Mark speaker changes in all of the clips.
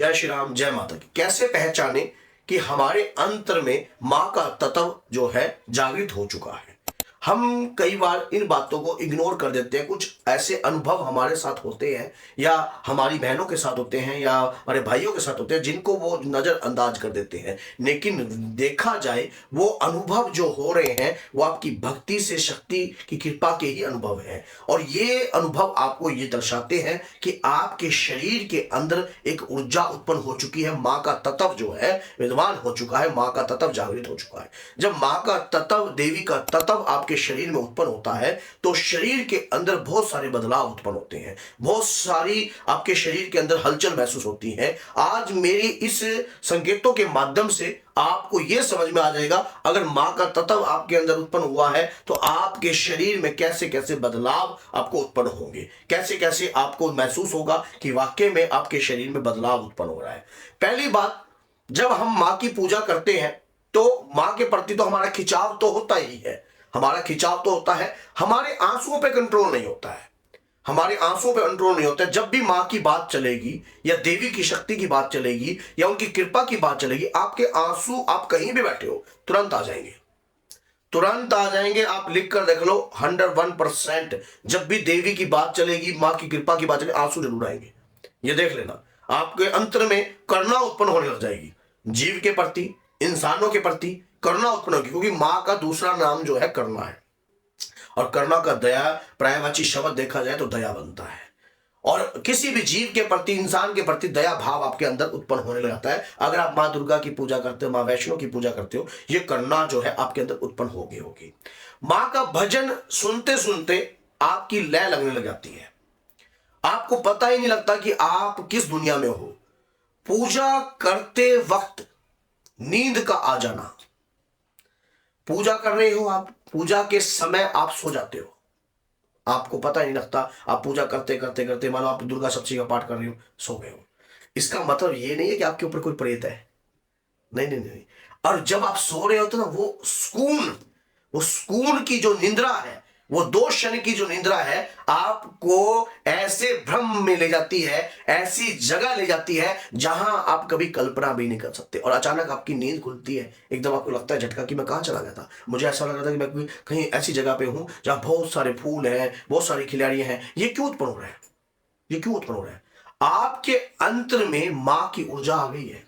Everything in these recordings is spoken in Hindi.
Speaker 1: जय श्री राम, जय माता की। कैसे पहचाने कि हमारे अंतर में माँ का तत्व जो है जागृत हो चुका है। हम कई बार इन बातों को इग्नोर कर देते हैं। कुछ ऐसे अनुभव हमारे साथ होते हैं या हमारी बहनों के साथ होते हैं या हमारे भाइयों के साथ होते हैं, जिनको वो नज़रअंदाज कर देते हैं। लेकिन देखा जाए वो अनुभव जो हो रहे हैं वो आपकी भक्ति से, शक्ति की कृपा के ही अनुभव है। और ये अनुभव आपको ये दर्शाते हैं कि आपके शरीर के अंदर एक ऊर्जा उत्पन्न हो चुकी है। माँ का तत्व जो है विद्वान हो चुका है, माँ का तत्व जागृत हो चुका है। जब माँ का तत्व, देवी का तत्व आपके शरीर में उत्पन्न होता है तो शरीर के अंदर बहुत सारे बदलाव उत्पन्न होते हैं, बहुत सारी आपके शरीर के अंदर हलचल महसूस होती है। आज मेरी इस संकेतों के माध्यम से आपको यह समझ में आ जाएगा, अगर माँ का तत्व आपके अंदर उत्पन्न हुआ है तो आपके शरीर में कैसे कैसे बदलाव आपको उत्पन्न होंगे, कैसे कैसे आपको महसूस होगा कि वाकई में आपके शरीर में बदलाव उत्पन्न हो रहा है। पहली बात, जब हम माँ की पूजा करते हैं तो माँ के प्रति तो हमारा खिंचाव तो होता ही है, हमारा खिंचाव तो होता है, हमारे आंसुओं पे कंट्रोल नहीं होता है, हमारे आंसुओं पे कंट्रोल नहीं होता है। जब भी माँ की बात चलेगी या देवी की शक्ति की बात चलेगी या उनकी कृपा की बात चलेगी, आपके आंसू, आप कहीं भी बैठे हो, तुरंत आ जाएंगे, तुरंत आ जाएंगे। आप लिख कर देख लो, 101% जब भी देवी की बात चलेगी, माँ की कृपा की बात चलेगी, आंसू जरूर आएंगे। ये देख लेना, आपके अंतर में करुणा उत्पन्न होने लग जाएगी, जीव के प्रति, इंसानों के प्रति करुणा उत्पन्न होगी, क्योंकि माँ का दूसरा नाम जो है करुणा है। और करुणा का दया पर्यायवाची शब्द देखा जाए तो दया बनता है। और किसी भी जीव के प्रति, इंसान के प्रति दया भाव आपके अंदर उत्पन्न होने लग जाता है। अगर आप माँ दुर्गा की पूजा करते हो, माँ वैष्णो की पूजा करते हो, ये करुणा जो है आपके अंदर उत्पन्न होगी। माँ का भजन सुनते सुनते आपकी लय लगने लग जाती है, आपको पता ही नहीं लगता कि आप किस दुनिया में हो। पूजा करते वक्त नींद का आ जाना, पूजा कर रहे हो आप, पूजा के समय आप सो जाते हो, आपको पता ही नहीं लगता। आप पूजा करते करते करते, मानो आप दुर्गा सप्तशती का पाठ कर रहे हो, सो गए हो। इसका मतलब ये नहीं है कि आपके ऊपर कोई प्रेत है, नहीं नहीं नहीं। और जब आप सो रहे होते ना, वो सुकून की जो निंद्रा है, वो 2 क्षण की जो निंद्रा है, आपको ऐसे भ्रम में ले जाती है, ऐसी जगह ले जाती है जहां आप कभी कल्पना भी नहीं कर सकते। और अचानक आपकी नींद खुलती है, एकदम आपको लगता है झटका कि मैं कहां चला गया था। मुझे ऐसा लग रहा था कि मैं कहीं ऐसी जगह पे हूं जहां बहुत सारे फूल हैं, बहुत सारी खिलाड़ियां हैं। ये क्यों उत्पन्न हो रहा है, ये क्यों उत्पन्न हो रहा है? आपके अंतर में मां की ऊर्जा आ गई है।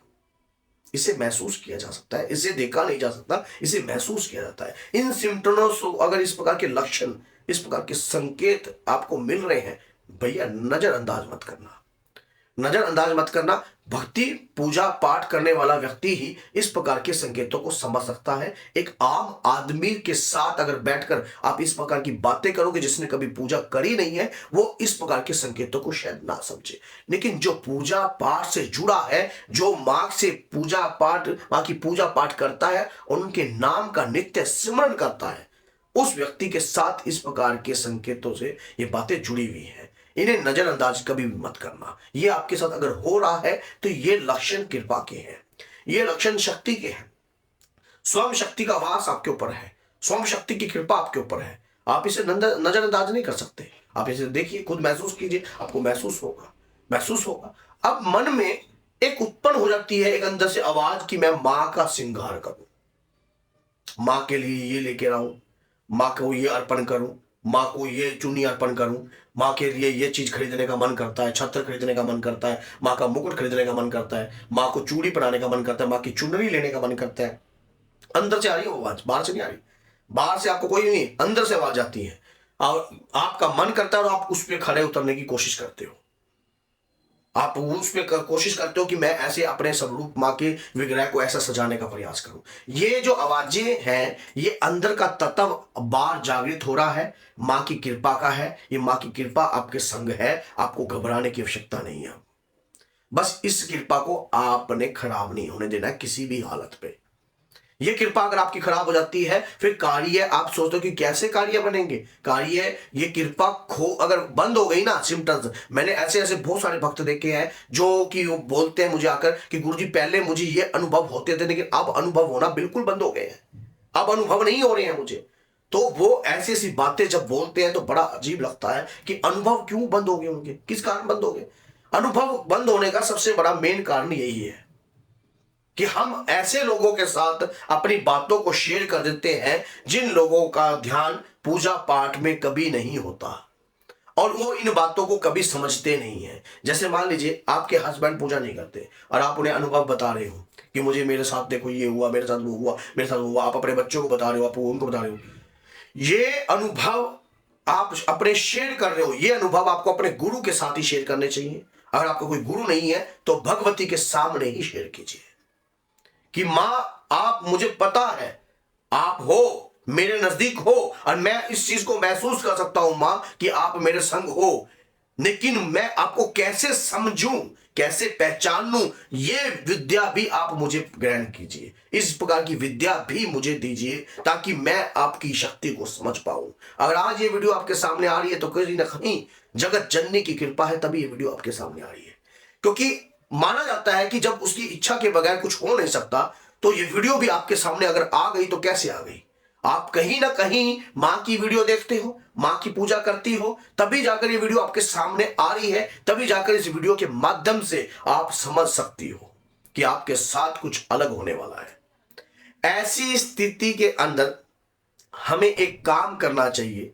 Speaker 1: इसे महसूस किया जा सकता है, इसे देखा नहीं जा सकता, इसे महसूस किया जाता है। इन सिम्टम्स को, अगर इस प्रकार के लक्षण, इस प्रकार के संकेत आपको मिल रहे हैं, भैया नजरअंदाज मत करना, नजरअंदाज मत करना। भक्ति पूजा पाठ करने वाला व्यक्ति ही इस प्रकार के संकेतों को समझ सकता है। एक आम आदमी के साथ अगर बैठकर आप इस प्रकार की बातें करोगे, जिसने कभी पूजा करी नहीं है, वो इस प्रकार के संकेतों को शायद ना समझे। लेकिन जो पूजा पाठ से जुड़ा है, जो माँ से पूजा पाठ, माँ की पूजा पाठ करता है, उनके नाम का नित्य स्मरण करता है, उस व्यक्ति के साथ इस प्रकार के संकेतों से ये बातें जुड़ी हुई हैं। इन्हें नजरअंदाज कभी भी मत करना। ये आपके साथ अगर हो रहा है तो ये लक्षण कृपा के हैं, ये लक्षण शक्ति के हैं। स्वयं शक्ति का वास आपके ऊपर है, स्वयं शक्ति की कृपा आपके ऊपर है। आप इसे नजरअंदाज नहीं कर सकते। आप इसे देखिए, खुद महसूस कीजिए, आपको महसूस होगा, महसूस होगा। अब मन में एक उत्पन्न हो जाती है एक अंदर से आवाज कि मैं माँ का श्रृंगार करूं, माँ के लिए ये लेके आऊं, माँ को ये अर्पण करूं, माँ को ये चुन्नी अर्पण करूं, माँ के लिए ये चीज खरीदने का मन करता है, छत्र खरीदने का मन करता है, माँ का मुकुट खरीदने का मन करता है, माँ को चूड़ी पहनाने का मन करता है, माँ की चुनरी लेने का मन करता है। अंदर से आ रही है वो आवाज, बाहर से नहीं आ रही। बाहर से आपको कोई नहीं, अंदर से आवाज आती है और आपका मन करता है और आप उस पर खड़े उतरने की कोशिश करते हो। आप उस पे कोशिश करते हो कि मैं ऐसे अपने स्वरूप माँ के विग्रह को ऐसा सजाने का प्रयास करूं। ये जो आवाजें हैं, ये अंदर का तत्व बाहर जागृत हो रहा है, माँ की कृपा का है। ये माँ की कृपा आपके संग है, आपको घबराने की आवश्यकता नहीं है। बस इस कृपा को आपने खराब नहीं होने देना है किसी भी हालत पे। ये कृपा अगर आपकी खराब हो जाती है, फिर कार्य आप सोचते हो कि कैसे कार्य बनेंगे, कार्य, ये कृपा अगर बंद हो गई ना, सिम्टम्स, मैंने ऐसे ऐसे बहुत सारे भक्त देखे हैं जो कि वो बोलते हैं मुझे आकर कि गुरुजी पहले मुझे ये अनुभव होते थे, लेकिन अब अनुभव होना बिल्कुल बंद हो गए हैं, अब अनुभव नहीं हो रहे हैं मुझे। तो वो ऐसी ऐसी बातें जब बोलते हैं तो बड़ा अजीब लगता है कि अनुभव क्यों बंद हो गए उनके, किस कारण बंद हो गए। अनुभव बंद होने का सबसे बड़ा मेन कारण यही है कि हम ऐसे लोगों के साथ अपनी बातों को शेयर कर देते हैं जिन लोगों का ध्यान पूजा पाठ में कभी नहीं होता और वो इन बातों को कभी समझते नहीं है। जैसे मान लीजिए आपके हस्बैंड पूजा नहीं करते और आप उन्हें अनुभव बता रहे हो कि मुझे मेरे साथ देखो ये हुआ, मेरे साथ वो हुआ, मेरे साथ वो हुआ। आप अपने बच्चों को बता रहे हो, आप उनको बता रहे हो। ये अनुभव आप अपने शेयर कर रहे हो, ये अनुभव आपको अपने गुरु के साथ ही शेयर करने चाहिए। अगर आपका कोई गुरु नहीं है तो भगवती के सामने ही शेयर कीजिए कि मां आप, मुझे पता है आप हो, मेरे नजदीक हो और मैं इस चीज को महसूस कर सकता हूं मां कि आप मेरे संग हो, लेकिन मैं आपको कैसे समझूं, कैसे पहचान लूं, ये विद्या भी आप मुझे ग्रहण कीजिए। इस प्रकार की विद्या भी मुझे दीजिए ताकि मैं आपकी शक्ति को समझ पाऊं। अगर आज ये वीडियो आपके सामने आ रही है तो कहीं ना कहीं जगत जननी की कृपा है, तभी ये वीडियो आपके सामने आ रही है। क्योंकि माना जाता है कि जब उसकी इच्छा के बगैर कुछ हो नहीं सकता, तो ये वीडियो भी आपके सामने अगर आ गई तो कैसे आ गई। आप कहीं ना कहीं मां की वीडियो देखते हो, मां की पूजा करती हो, तभी जाकर ये वीडियो आपके सामने आ रही है। तभी जाकर इस वीडियो के माध्यम से आप समझ सकती हो कि आपके साथ कुछ अलग होने वाला है। ऐसी स्थिति के अंदर हमें एक काम करना चाहिए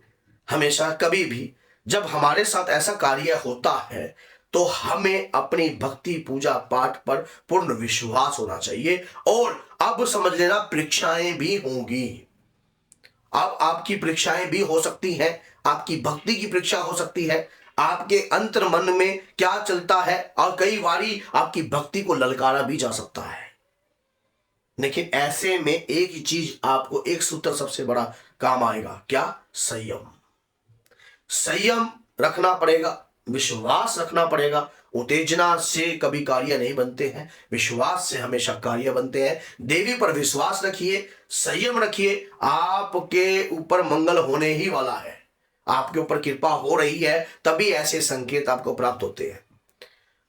Speaker 1: हमेशा, कभी भी जब हमारे साथ ऐसा कार्य होता है तो हमें अपनी भक्ति पूजा पाठ पर पूर्ण विश्वास होना चाहिए। और अब समझ लेना, परीक्षाएं भी होंगी। अब आपकी परीक्षाएं भी हो सकती हैं, आपकी भक्ति की परीक्षा हो सकती है, आपके अंतर मन में क्या चलता है, और कई बारी आपकी भक्ति को ललकारा भी जा सकता है। लेकिन ऐसे में एक ही चीज आपको, एक सूत्र सबसे बड़ा काम आएगा, क्या? संयम। संयम रखना पड़ेगा, विश्वास रखना पड़ेगा। उत्तेजना से कभी कार्य नहीं बनते हैं, विश्वास से हमेशा कार्य बनते हैं। देवी पर विश्वास रखिए, संयम रखिए, आपके ऊपर मंगल होने ही वाला है, आपके ऊपर कृपा हो रही है, तभी ऐसे संकेत आपको प्राप्त होते हैं।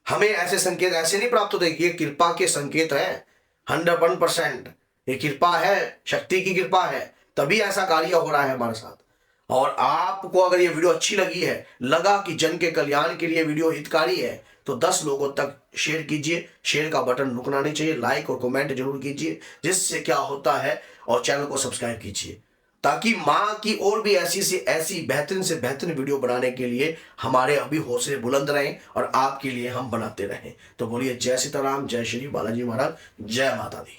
Speaker 1: हमें ऐसे संकेत ऐसे नहीं प्राप्त होते, ये कृपा के संकेत है 101%। ये कृपा है, शक्ति की कृपा है, तभी ऐसा कार्य हो रहा है हमारे साथ। और आपको अगर ये वीडियो अच्छी लगी है, लगा कि जन के कल्याण के लिए वीडियो हितकारी है, तो 10 लोगों तक शेयर कीजिए। शेयर का बटन रुकना नहीं चाहिए, लाइक और कमेंट जरूर कीजिए, जिससे क्या होता है, और चैनल को सब्सक्राइब कीजिए ताकि माँ की और भी ऐसी से ऐसी बेहतरीन से बेहतरीन वीडियो बनाने के लिए हमारे अभी हौसले बुलंद रहें और आपके लिए हम बनाते रहें। तो बोलिए जय सीताराम, जय श्री बालाजी महाराज, जय माता दी।